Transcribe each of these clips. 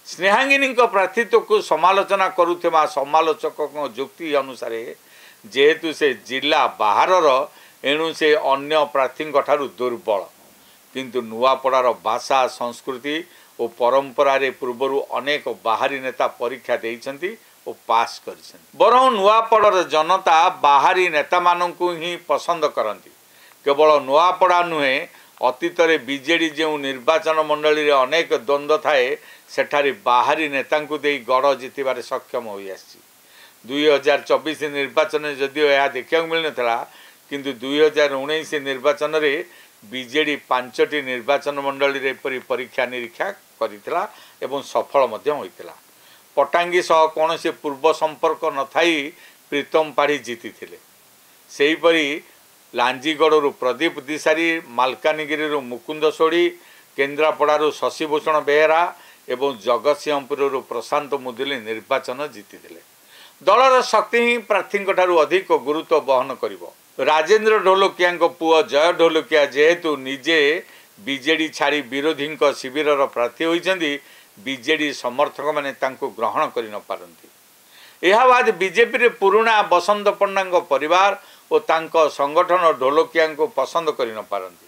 स्नेहांगिनी प्रार्थीत्व को समालोचना करुवा समालोचक जुक्ति अनुसार जेहेतु से जिला बाहर एणु से अन्य प्रार्थी दुर्बल किंतु नुआपड़ार भाषा संस्कृति और परंपरा रे पूर्वर अनेक बाहरी नेता परीक्षा देइछंती और पास कर बरं नुआपड़ार जनता बाहरी नेता मानू ही पसंद करती केवल नुआपड़ा नुहे अतीत रे बीजेडी जो निर्वाचन मंडली रे अनेक द्वंद्व थाए सेठारी बाहरी नेता दे गढ़ जितबार सक्षम हो 2024 निर्वाचन जदिओ यह देखा मिल नाला किंतु 2019 निर्वाचन रे बीजेडी 5टी निर्वाचन मंडली रे परीक्षा निरीक्षा करितला एवं सफल मध्य होइतला। पटांगी सह कौन से पूर्व संपर्क न थाई प्रीतम पाढ़ी जीति थिले। सेहीपरि लांजीगढ़ प्रदीप दिशारी मालकानगिरी मुकुंद सोढ़ी केन्द्रापड़ारू शशिभूषण बेहेरा एवं जगतसिंहपुर प्रशांत मुदुली निर्वाचन जीति दलर शक्ति ही प्रार्थी अधिक गुरुत्व बहन करिवो। राजेंद्र ढोलकिया पुओ जय ढोलकिया जेहेतु निजे बीजेडी छाड़ी विरोधी शिविर प्रार्थी होइछंती बीजेडी समर्थक माने तांको ग्रहण करि न पारंती। एहा बाद बीजेपी रे पुरुणा बसंत पंडा परिवार और तांको संगठन ढोलकिया को पसंद करि न पारंती।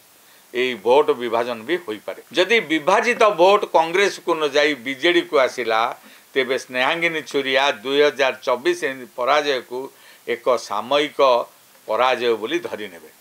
एई भोट विभाजन भी होई पारे। जदि विभाजित भोट कांग्रेस को न जाई बीजेडी को आसिला तेबे स्नेहांगिनी छुरिया 2024 पराजय को एक सामयिक पराजय बोली धरी नेबे।